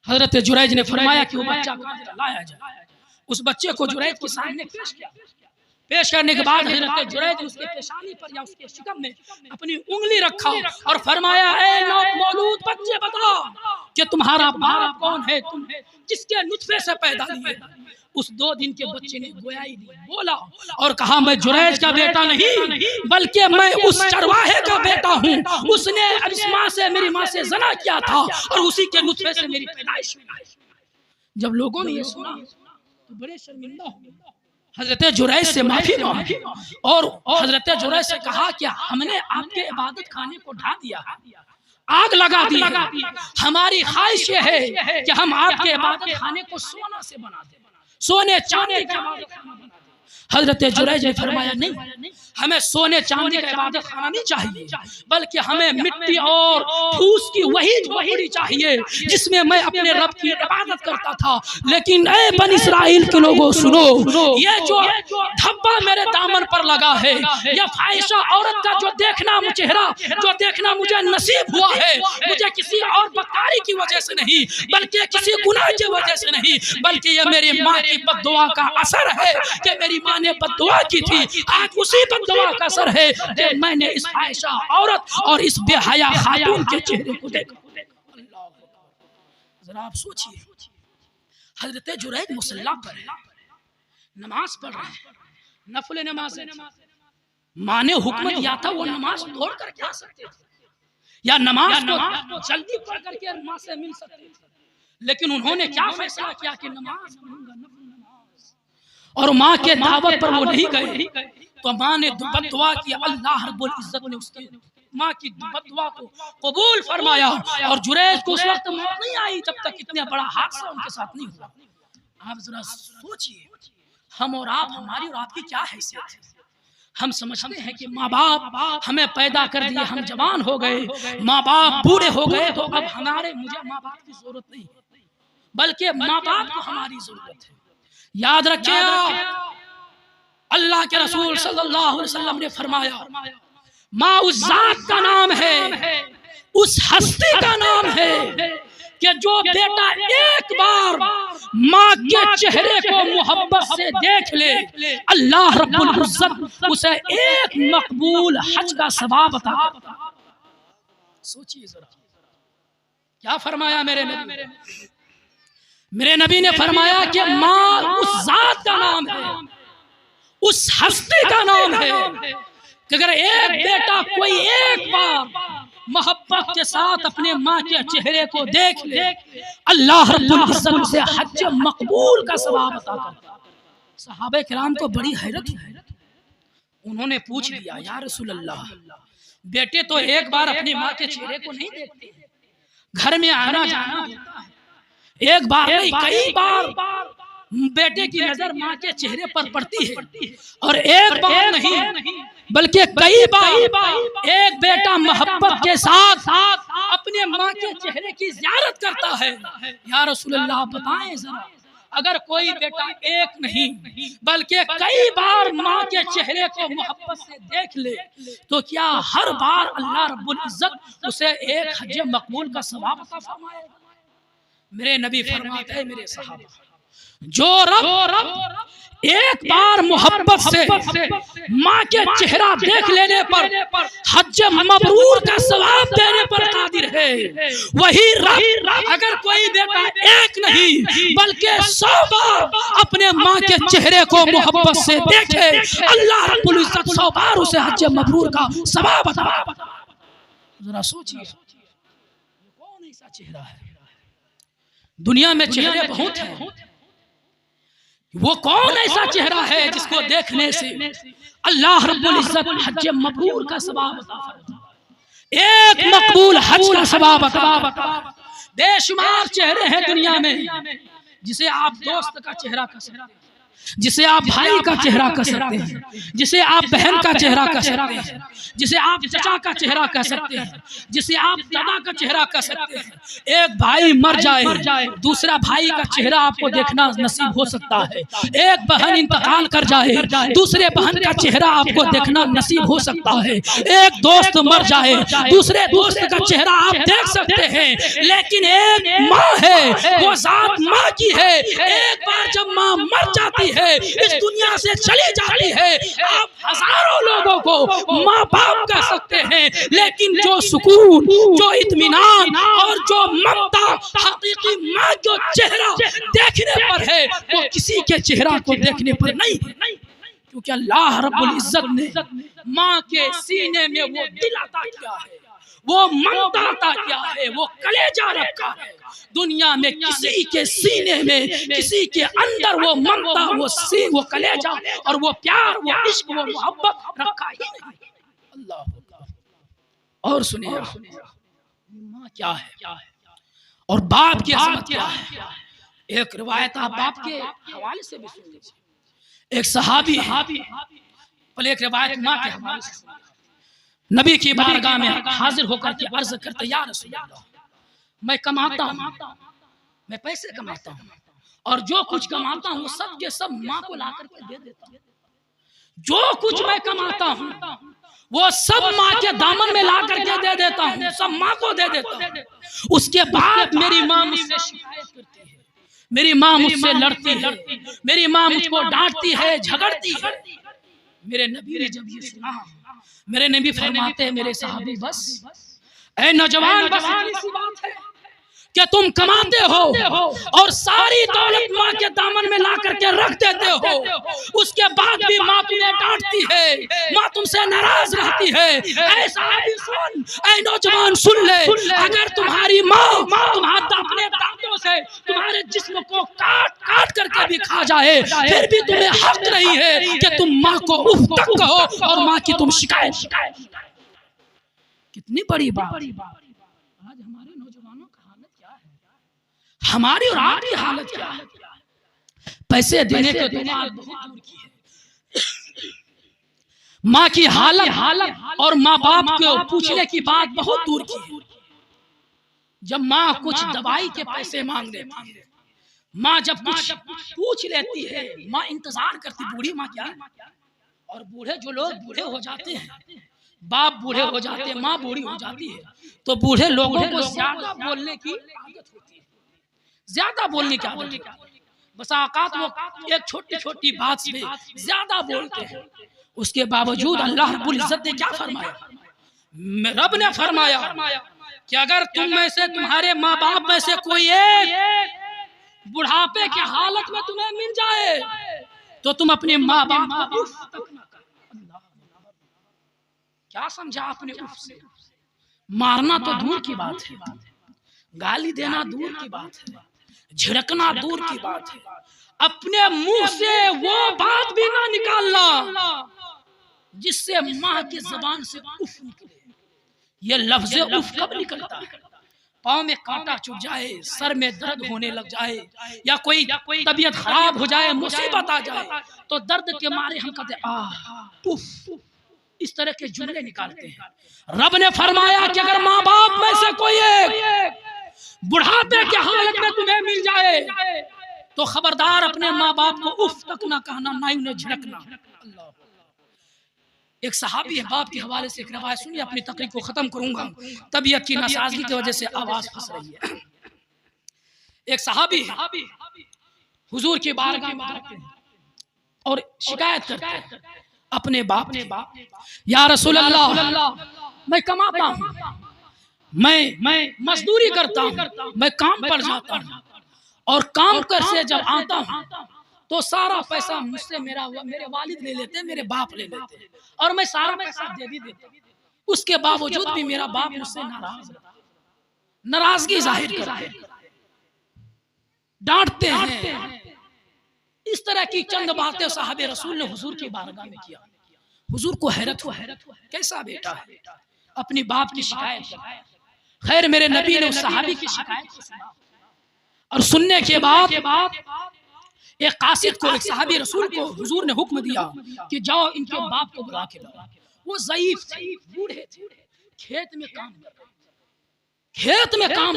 हजरत जुरैज ने फरमाया कि वो बच्चा लाया जाए। उस बच्चे को जुरैज के सामने पेश किया। पेश करने के बाद हजरत जुरैज ने उसके पेशानी पर या उसके शिकम में अपनी उंगली रखा और फरमाया ए नवमौलूद बच्चे बता कि तुम्हारा बाप कौन है, तुम किसके नुतफे से पैदा लिए? उस 2 दिन के बच्चे ने गोयाई दी, बोला और कहा मैं जुरैज का बेटा नहीं बल्कि मैं उस चरवाहे का बेटा हूँ। उसने इस माँ से, मेरी माँ से ज़ना किया था और उसी के नुतफे से मेरी पैदाइश हुई। जब लोगों ने ये सुना तो बड़े शर्मिंदा हो गए। हजरत जुरैज से माफी मांगी और हजरत जुरैज से कहा कि हमने आपके इबादत खाने को ढा दिया, आग लगा दी। हमारी ख्वाहिश ये है कि हम आपके इबादत खाने को सोना से बना दें, सोने चांदी का इबादत खाना बना दें। हजरत जुरैज ने फरमाया नहीं, हमें सोने चांदी का इबादत खाना नहीं चाहिए बल्कि हमें मिट्टी और फूस की वही झोपड़ी चाहिए जिसमें मैं अपने रब की इबादत करता था। लेकिन ए बनी इस्राइल के लोगों सुनो, ये जो धब्बा मेरे दामन पर लगा है, यह फाहिशा औरत का जो देखना चेहरा जो देखना मुझे नसीब हुआ है, मुझे किसी और बदकारी की वजह से नहीं बल्कि किसी गुनाह की वजह से नहीं बल्कि यह मेरी माँ की बद्दुआ का असर है कि मेरी माँ ने बद्दुआ की थी। आज उसी बद्दुआ का असर है कि मैंने इस फाहिशा औरत और इस बेहया खातून के चेहरे को देखा। जरा आप सोचिए, हजरत जुरैज मुसल्ला पर है, नमाज पढ़ रहे हैं, नफल नमाज है। माँ ने हुक्म दिया था वो नमाज तोड़ कर क्या सकते थे या नमाज को जल्दी पढ़ करके माँ से मिल सकते थे, लेकिन उन्होंने क्या फैसला किया कि नमाज और माँ के दावत पर वो नहीं गए तो माँ ने बद्दुआ की। अल्लाह रब्बुल इज्जत ने उसकी माँ की बद्दुआ को कबूल फरमाया और जुरैज को उस वक्त मौत नहीं आई जब तक इतना बड़ा हादसा उनके साथ नहीं हुआ। आप जरा सोचिए, हम और आप, हमारी और आपकी क्या हैसियत है? हम समझते हैं कि माँ बाप हमें पैदा कर दिए, हम जवान हो गए, माँ बाप बूढ़े हो गए तो अब मुझे माँ बाप की जरूरत नहीं बल्कि माँ बाप को हमारी जरूरत है। याद रखिए, अल्लाह के रसूल सल्लल्लाहु अलैहि वसल्लम ने फरमाया माँ उस जात का नाम है, उस हस्ती का नाम है कि जो बेटा एक बार माँ के चेहरे को मोहब्बत से देख ले, अल्लाह रब्बुल इज्जत उसे एक मकबूल हज का सवाब अता करता है। सोचिए जरा क्या फरमाया मेरे नबी ने फरमाया कि माँ उस जात का नाम है, उस हस्ती का नाम है कि अगर एक बेटा कोई एक बार मोहब्बत के साथ अपने माँ के चेहरे को देख ले, अल्लाह रब्बुल इज्जत उसे हज मकबूल का सवाब अता करता है। सहाबा किराम को बड़ी हैरत हुई, उन्होंने पूछ लिया या रसूल अल्लाह, बेटे तो एक बार अपनी माँ के चेहरे को नहीं देखते, घर में आना जाना होता है, एक बार नहीं कई बार बेटे की नजर माँ के चेहरे पर पड़ती है और एक बार नहीं बल्कि कई बार एक बेटा मोहब्बत के साथ अपने माँ के चेहरे की ज़ियारत करता है। या रसूलल्लाह बताएं जरा, अगर कोई बेटा एक नहीं बल्कि कई बार माँ के चेहरे को मोहब्बत से देख ले तो क्या हर बार अल्लाह रब्बुल इज्जत उसे एक हज मकबूल का सवाब अता फरमाएगा। मेरे नबी फरमाते हैं मेरे सहाबा, जो रब एक बार मोहब्बत से माँ के चेहरा देख लेने पर हज मबरूर का सवाब देने पर कादिर है, वही रब अगर कोई बेटा एक नहीं बल्कि 100 बार अपने माँ के चेहरे को मोहब्बत से देखे, अल्लाह रब्बुल इज्जत 100 बार उसे हज मबरूर का सवाब अता फरमाएगा। जरा सोचिए कौन ऐसा चेहरा है। दुनिया में चेहरे बहुत हैं, वो कौन ऐसा चेहरा है जिसको देखने से अल्लाह रब्बुल इज्जत हज मबरूर का सवाब अता फरमाए, एक मकबूल हज का सवाब अता फरमाए। बेशुमार चेहरे हैं दुनिया में, जिसे आप दोस्त का चेहरा कह सकते हैं, जिसे आप भाई का चेहरा कह सकते हैं, जिसे आप बहन का चेहरा कह सकते हैं, जिसे आप चाचा का चेहरा कह सकते हैं, जिसे आप दादा का चेहरा कह सकते हैं। एक भाई मर जाए दूसरा भाई का चेहरा आपको देखना नसीब हो सकता है, एक बहन इंतकाल कर जाए दूसरे बहन का चेहरा आपको देखना नसीब हो सकता है, एक दोस्त मर जाए दूसरे दोस्त का चेहरा आप देख सकते हैं, लेकिन एक माँ है वो जात माँ की है। एक बार जब माँ मर जाती है इस दुनिया से चली जाती है, आप हजारों लोगों को माँ बाप कह सकते हैं, लेकिन जो सुकून, जो इत्मीनान और जो ममता हकीकी माँ जो चेहरा देखने पर है वो किसी के चेहरा को देखने पर नहीं है, क्योंकि अल्लाह रब्बुल इज्जत ने माँ के सीने में वो दिल अता किया है, वो ममता अता किया है, वो कलेजा रखा है। दुनिया में किसी के सीने में, किसी के अंदर वो ममता, वो कलेजा और वो प्यार, वो इश्क, वो मोहब्बत रखा ही नहीं। अल्लाह। और सुनिए माँ क्या है और बाप की अज़मत क्या है। एक रिवायत आप बाप के हवाले से भी सुन लीजिए। एक सहाबी पहले एक रिवायत माँ के हवाले से नबी की बारगाह में हाजिर होकर के अर्ज करते, या रसूल अल्लाह, मैं कमाता हूँ, मैं पैसे कमाता हूँ और जो कुछ कमाता हूँ सब के सब माँ को ला करके दे देता हूँ। जो कुछ मैं कमाता हूँ वो सब माँ के दामन में ला करके दे देता हूँ, सब माँ को दे देता हूँ। उसके बाद मेरी माँ मुझसे शिकायत करती है, मेरी माँ मुझसे लड़ती है, मेरी माँ मुझको डांटती है, झगड़ती है। मेरे नबी ने जब ये सुना, मेरे नबी फरमाते हैं, मेरे सहाबी बस ऐ नौजवान, बस इसी बात है कि तुम कमाते हो और सारी दौलत माँ के दामन में ला करके रख देते हो, उसके बाद भी माँ तुम्हें डांटती है, माँ तुमसे नाराज रहती है। ऐ सहाबी सुन, ऐ नौजवान सुन ले, अगर तुम्हारी माँ तुम्हारे अपने दांतों से तुम्हारे जिस्म को काट काट करके भी खा जाए, फिर भी तुम्हें हक नहीं है कि तुम माँ को उफ तक कहो और माँ की तुम शिकायत। कितनी बड़ी बात। आज हमारे नौजवानों का हालत क्या है, हमारी और आपकी हालत क्या है। पैसे देने के तो बात बहुत दूर की है, माँ की हालत और माँ बाप को पूछने की बात बहुत दूर की है। जब माँ कुछ दवाई के पैसे मांग लेती है, माँ जब कुछ पूछ लेती है, माँ इंतजार करती, बूढ़ी माँ क्या है। और बूढ़े जो लोग बूढ़े हो जाते हैं, बाप बूढ़े हो जाते हैं, माँ बूढ़ी हो जाती है, तो बूढ़े लोगों को ज्यादा बोलने की आदत होती है, ज्यादा बोलने की आदत होती है। बस औकात वो एक छोटी छोटी बात से ज्यादा बोलते हैं। उसके बावजूद अल्लाह रब्बुल इज्जत ने क्या फरमाया, रब ने फरमाया कि अगर तुम में से, तुम्हारे माँ बाप में से कोई एक बुढ़ापे की हालत में तुम्हें मिल जाए तो तुम अपने माँ बाप को उफ तक ना करो। क्या समझा आपने उफ से? मारना तो दूर की बात है, गाली देना दूर की बात है, झिड़कना दूर की बात है, अपने मुंह से वो बात भी ना निकालना जिससे माँ की जुबान से उफ निकले। ये लफ्ज़ उफ कब निकलता है? पाँव में कांटा चुभ जाए, सर में दर्द होने लग जाए, या कोई तबीयत खराब हो जाए, मुसीबत आ जाए, तो दर्द के मारे हम कहते आह उफ, इस तरह के जुमले निकालते हैं। रब ने फरमाया कि अगर माँ बाप में से कोई एक बुढ़ापे की हालत में तुम्हें मिल जाए तो खबरदार अपने माँ बाप को उफ तक ना कहना, ना ही उन्हें झिड़कना। अल्लाह। एक सहाबी है, बाप के हवाले से एक रवायत सुनिए, अपनी तकरीर को खत्म करूंगा, तबीयत की नासाजगी की वजह से आवाज फंस रही है। एक सहाबी है, हुजूर की बारगाह में आते हैं और शिकायत करते हैं अपने बाप ने, या रसूल अल्लाह, मैं कमाता हूँ, मैं मजदूरी करता हूँ, मैं काम पर जाता हूँ और काम कर से जब आता हूँ तो सारा पैसा मुझसे मेरे वालिद ले लेते हैं, मेरे बाप ले लेते हैं और मैं सारा पैसा दे भी देता हूँ। उसके बावजूद भी मेरा बाप मुझसे नाराजगी जाहिर करते हैं, डांटते हैं। इस तरह की चंद बातें साहबे रसूल ने हुजूर की बारगाह में किया। हुजूर को हैरत हुआ, कैसा बेटा है, अपनी बाप की शिकायत कर। खैर मेरे नबी ने उस सहाबी की शिकायत को सुना और सुनने के बाद एक कासिद को, एक सहाबी रसूल को हुजूर ने हुक्म दिया कि जाओ इनके बाप को बुला के लाओ। वो ज़ईफ थे, बूढ़े थे, खेत में काम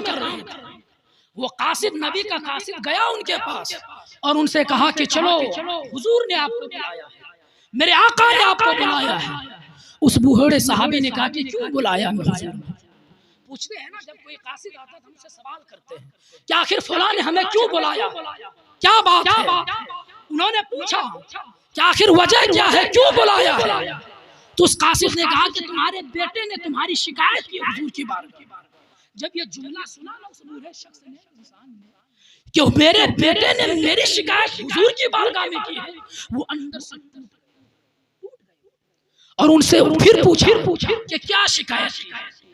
कर रहे थे। वो कासिद, नबी का कासिद गया उनके पास और उनसे कहा कि चलो हुजूर ने आपको बुलाया है, मेरे आका ने आपको बुलाया है। उस बूढ़े सहाबी ने कहा कि क्यों बुलाया मुझे? पूछते हैं ना, जब कोई कासिद आता है तो हमसे सवाल करते हैं कि आखिर फलां ने हमें क्यों बुलाया, क्या बात है? उन्होंने पूछा कि आखिर वजह क्या है, क्यों बुलाया है? तो उस कासिद ने कहा कि तुम्हारे बेटे ने तुम्हारी शिकायत की हुजूर की बारगाह में। जब ये जुमला सुना ना उस बूढ़े शख्स ने, इंसान ने, कि मेरे बेटे ने मेरी शिकायत हुजूर की बारगाह में की है, वो अंदर से टूट गए और उनसे फिर पूछा कि क्या शिकायत की,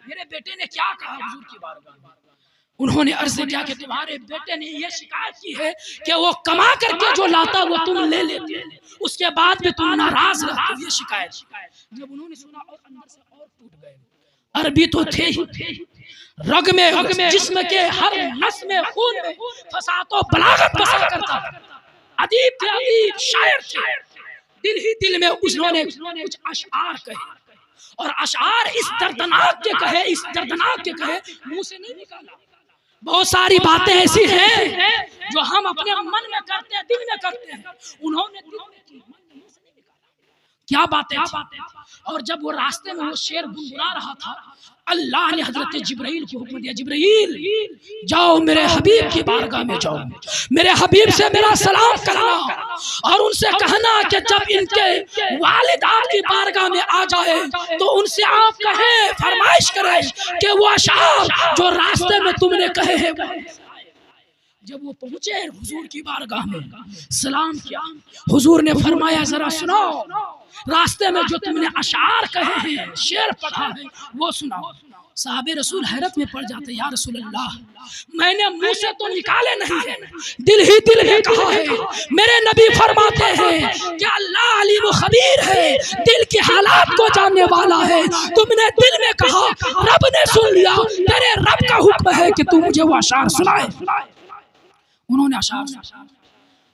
मेरे बेटे ने क्या कहा हुजूर की बारगाह में। उन्होंने अर्ज किया कि तुम्हारे बेटे ने यह शिकायत की है कि वो कमा करके जो लाता वो तुम ले लेते हो, उसके बाद भी तुम नाराज रहते हो, ये शिकायत। जब उन्होंने सुना और अंदर से और टूट गए। अरबी तो थे ही, रग में जिस्म के हर नस में खून में फसातो बलागत बसा करता था। अदीब थे, अदीब शायर थे। दिल ही दिल में उन्होंने कुछ अशआर कहे और अशआर इस दर्दनाक के कहे मुंह से नहीं निकाला। बहुत सारी बातें ऐसी हैं जो हम अपने मन में करते हैं, दिल में करते हैं, उन्होंने दिल में की, मन से नहीं निकाला। क्या बातें थी। और जब वो रास्ते में वो शेर गुनगुना रहा था, अल्लाह ने हजरत जिब्राइल को हुक्म दिया, जिब्राइल जाओ मेरे हबीब की बारगाह में जाओ, मेरे हबीब से मेरा सलाम करना और उनसे कहना कि जब इनके वालिद आपकी बारगाह में आ जाए तो उनसे आप कहें, फरमाइश करें कि वो अशआर जो रास्ते में तुमने कहे हैं। जब वो पहुंचे हुजूर की बारगाह में, सलाम किया, हुजूर ने फरमाया जरा सुनो, रास्ते में जो तुमने अशआर कहे हैं, शेर पढ़ा है, वो सुनाओ। साहबे रसूल हैरत में पड़ जाते, या रसूल अल्लाह, मैंने मुंह से तो निकाले नहीं है, दिल ही दिल में कहा है। मेरे नबी फरमाते हैं कि अल्लाह अलीम खबीर है, दिल के हालात को जानने वाला है। तुमने दिल में कहा, रब ने सुन लिया, तेरे रब का हुक्म है कि तू मुझे वो अशआर सुनाए। उन्होंने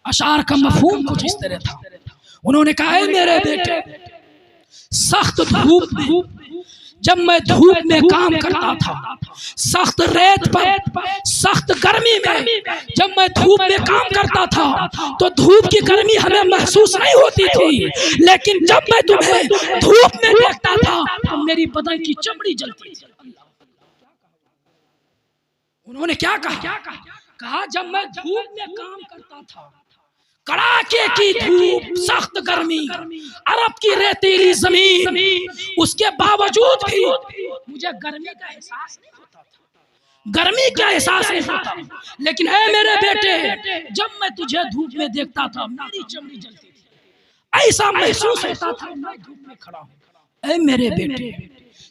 अशआर का मफहूम कुछ इस तरह था। उन्होंने कहा है मेरे बेटे, सख्त धूप में, जब मैं धूप में काम करता था, सख्त रेत पर, सख्त गर्मी में जब मैं धूप में काम करता था तो धूप की गर्मी हमें महसूस नहीं होती थी, लेकिन जब मैं तुम्हें धूप में देखता था तो मेरी बदन की चमड़ी जलती थी। उन्होंने क्या कहा जब मैं धूप में काम करता था, कड़ाके की धूप, सख्त गर्मी, अरब की रेतीली जमीन, उसके बावजूद भी मुझे गर्मी का एहसास नहीं होता था, गर्मी का एहसास नहीं होता। लेकिन है मेरे बेटे, जब मैं तुझे धूप में देखता था मेरी चमड़ी जलती थी, ऐसा महसूस होता था मैं धूप में खड़ा हूं। ऐ मेरे बेटे,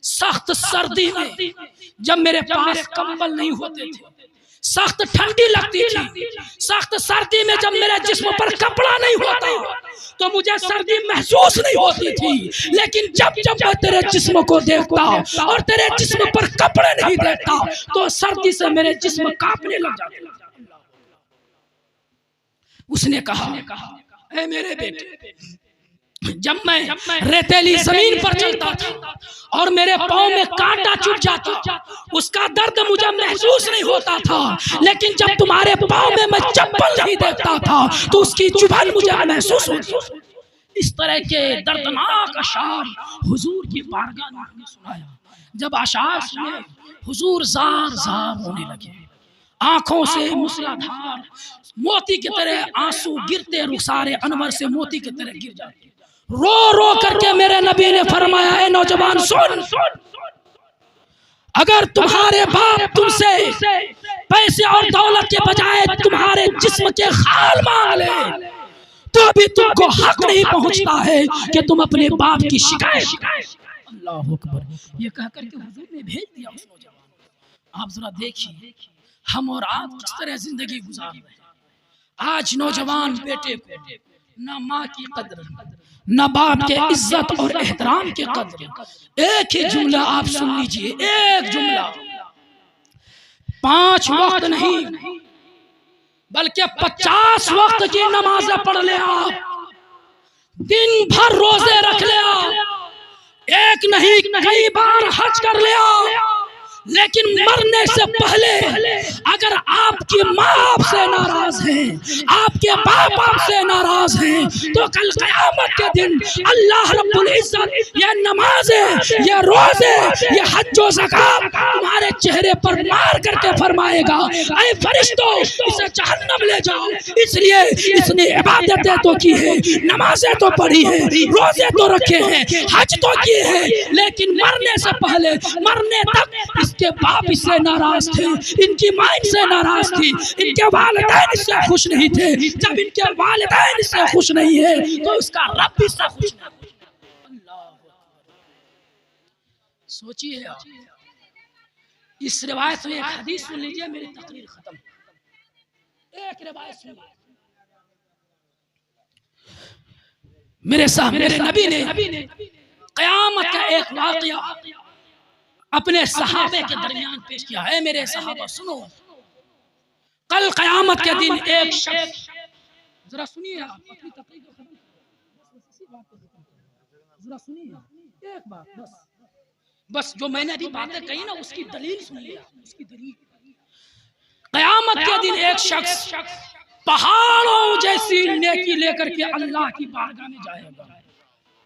सख्त सर्दी में जब मेरे पास कंबल नहीं होते थे, सख्त ठंडी लगती थी, सख्त सर्दी में जब मेरे जिस्म पर कपड़ा नहीं होता तो मुझे सर्दी महसूस नहीं होती थी, लेकिन जब मैं तेरे जिस्म को देखता और तेरे जिस्म पर कपड़े नहीं देखता तो सर्दी से मेरे जिस्म कांपने लग जाते। उसने कहा, ऐ मेरे बेटे, जब मैं रेतीली जमीन पर चलता था और और मेरे पाँव में कांटा चुभ जाता, उसका दर्द मुझे महसूस नहीं होता था, लेकिन जब तुम्हारे पाँव में मैं चप्पल नहीं देखता था तो उसकी चुभन मुझे महसूस होती। इस तरह के दर्दनाक अशार हुजूर की बारगाह में सुनाया। जब अशार सुने हुजूर जार जार होने लगे, आंखों से मूसलाधार मोती की तरह आंसू गिरते, रुखसारे अनवर से मोती की तरह गिर जाते। रो रो करके मेरे नबी ने फरमाया, ए नौजवान सुन, अगर तुम्हारे बाप तुमसे पैसे और दौलत के बजाय तुम्हारे जिस्म के खाल मांग ले तो अभी तुमको हक नहीं पहुंचता है कि तुम अपने बाप की शिकायत। अल्लाह अकबर। ये कहकर के हुजूर ने भेज दिया उस नौजवान। आप जरा देखिए हम और आप किस तरह जिंदगी गुजार रहे हैं। आज नौजवान बेटे को न माँ की कदर, न बाप के इज्जत और एहतराम के कदर। एक ही जुमला आप सुन लीजिए, एक जुमला, 5 वक्त नहीं बल्कि 50 वक्त की नमाजें पढ़ ले आप, दिन भर रोजे रख ले आप, एक नहीं कई बार हज कर ले आप, लेकिन मरने से पहले अगर आपकी माँ आपसे नाराज है, आपके बाप आपसे नाराज हैं, तो कल क़यामत के दिन अल्लाह रब्बुल इज्जत ये नमाज़े, ये रोजे, ये हज व ज़कात तुम्हारे चेहरे पर मार करके फरमाएगा, ऐ फरिश्तों इसे जहन्नम ले जाओ। इसलिए इसने इबादतें तो की है, नमाजें तो पढ़ी है, रोजे तो रखे हैं, हज तो किए हैं, लेकिन मरने से पहले, मरने तक के बाप इससे नाराज थे, इनकी माँ इससे नाराज थी, इनके वालिदैन इससे खुश नहीं थे। जब इनके वालिदैन इससे खुश नहीं है तो इसका रब इससे खुश नहीं। सोचिए इस रिवायत में एक हदीस सुन लीजिए, मेरी तकरीर खत्म। एक रिवायत सुनिए, मेरे सामने मेरे नबी ने क़यामत का एक वाक़या अपने सहाबे के दरमियान पेश किया है। मेरे सहाबा सुनो, कल क़यामत के दिन एक शख्स, जरा सुनिए आप, अपनी तकरीर को जरा सुनिए एक बात, बस जो मैंने अभी बातें कही ना उसकी दलील सुनिए आप, उसकी दलील। क़यामत के दिन एक शख्स पहाड़ों जैसी नेकी लेकर के अल्लाह की बारगाह में जाएगा,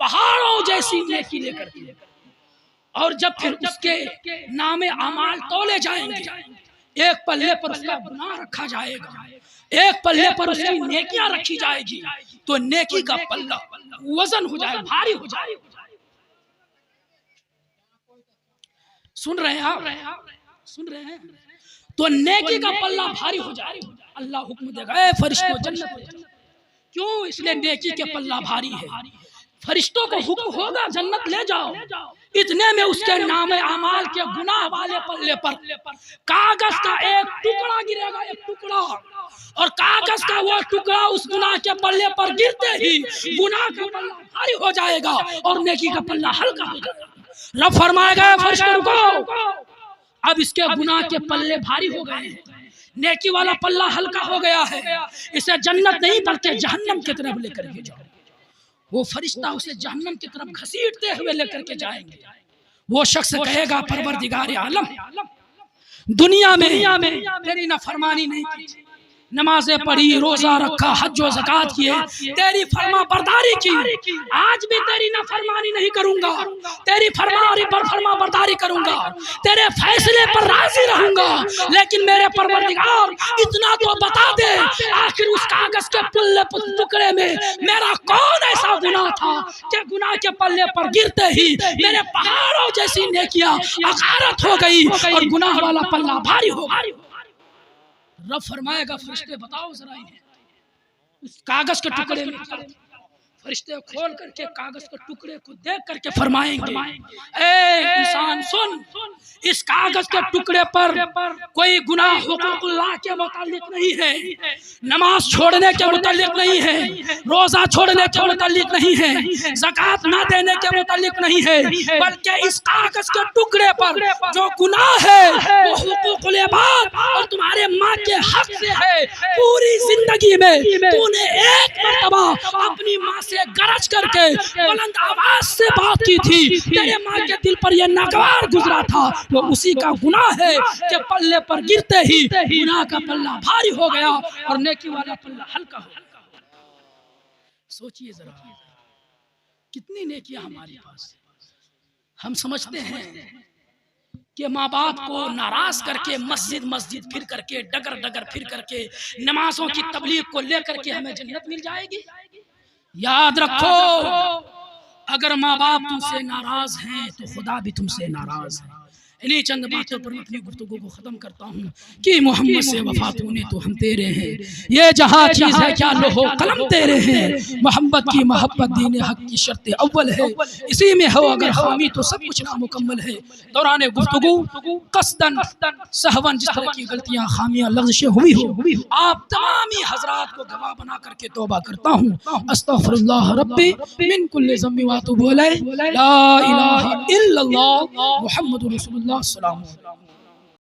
पहाड़ों जैसी नेकी लेकर के, और जब फिर उसके नामे अमाल तोले जाएंगे, एक पल्ले पर उसका गुनाह रखा जाएगा, एक पल्ले पर उसकी नेकियां रखी जाएगी, तो नेकी का पल्ला वजन हो जाएगा, भारी हो जाएगा। सुन रहे हैं आप, सुन रहे हैं? तो नेकी का पल्ला भारी हो जाएगा, अल्लाह हुक्म देगा, ए फरिश्तों जन्नत ले जाओ। क्यों? इसलिए नेकी के पल्ला भारी है, फरिश्तों को हुक्म होगा जन्नत ले जाओ। इतने में उसके नामे अमाल के गुनाह वाले पल्ले पर कागज का एक टुकड़ा गिरेगा, एक टुकड़ा, और कागज का वो टुकड़ा उस गुनाह के पल्ले पर गिरते ही गुनाह का पल्ला भारी हो जाएगा और नेकी का पल्ला हल्का हो जाएगा। रब फरमाएगा फरिश्तों को, अब इसके गुनाह के पल्ले भारी हो गए हैं, नेकी वाला पल्ला हल्का हो गया है, इसे जन्नत नहीं बल्कि जहन्नम की तरफ लेकर के जाओ। वो फरिश्ता उसे जहन्नम की तरफ घसीटते हुए लेकर के जाएंगे। वो शख्स कहेगा, परवरदिगार आलम, दुनिया में तेरी नाफरमानी नहीं की, नमाजें पढ़ी, रोजा रखा, हज व ज़कात किए, तेरी फरमा बरदारी की, आज भी तेरी नाफरमानी नहीं करूंगा, तेरी फरमानी पर फरमा बरदारी करूंगा, तेरे फैसले पर राजी रहूंगा, लेकिन मेरे परवरदिगार इतना तो बता दे, आखिर उस कागज के पल्ले टुकड़े में मेरा कौन ऐसा गुनाह था कि गुनाह के पल्ले पर गिरते ही मेरे पहाड़ों जैसी नेकियां अकारत हो गई और गुनाह वाला पल्ला भारी हो गया। रब फरमाएगा, फरिश्ते बताओ जरा उस कागज के टुकड़े में क्या था? फरिश्ते खोल करके कागज के टुकड़े को देख करके फरमाएंगे, ए इंसान सुन, इस कागज के टुकड़े पर कोई गुनाह हुकूकुल्लाह के मुतालिक नहीं है, नमाज छोड़ने के मुतालिक नहीं है, रोजा छोड़ने के मुतालिक नहीं है, ज़कात ना देने के मुतालिक नहीं है, बल्कि इस कागज के टुकड़े पर जो गुनाह है वो हुकूकुल इबाद और तुम्हारे माँ के हक से है। पूरी जिंदगी में तूने एक मर्तबा अपनी माँ से गरज करके बुलंद आवाज से बात की थी, तेरे माँ के दिल पर यह नागवार गुजरा था, वो उसी का गुनाह है कि पल्ले पर गिरते ही गुनाह का पल्ला भारी हो गया और नेकी वाला पल्ला हल्का हो गया। सोचिए जरा कितनी नेकियां हमारे पास। हम समझते हैं कि माँ बाप को नाराज करके मस्जिद मस्जिद फिर करके डगर डगर फिर करके नमाजों की तबलीग को लेकर के हमें जन्नत मिल जाएगी। याद रखो, अगर माँ बाप तुमसे नाराज हैं तो खुदा भी तुमसे नाराज है। इन्हीं चंद बातों पर अपनी गुफ्तगू को खत्म करता हूँ कि मोहम्मद से वफा तूने तो हम तेरे हैं, ये जहाँ चीज है क्या लोहो कलम तेरे हैं, मोहब्बत की मोहब्बत दीन हक की शर्त अव्वल है, इसी में हो अगर खामी तो सब कुछ नामुकम्मल है। दौरान गुफ्तगू कसदन सहवन जिस तरह की गलतियाँ खामियाँ लफ्ज़ें हुई हो, आप तमामी हजरात को गवाह बना करके तौबा करता हूँ। अस्तगफिरुल्लाह रब्बी मिन कुल्लि ज़म्बि व अतूबु इलैह, ला इलाहा इल्लल्लाह मुहम्मदुर रसूलुल्लाह। अस्सलामु अलैकुम।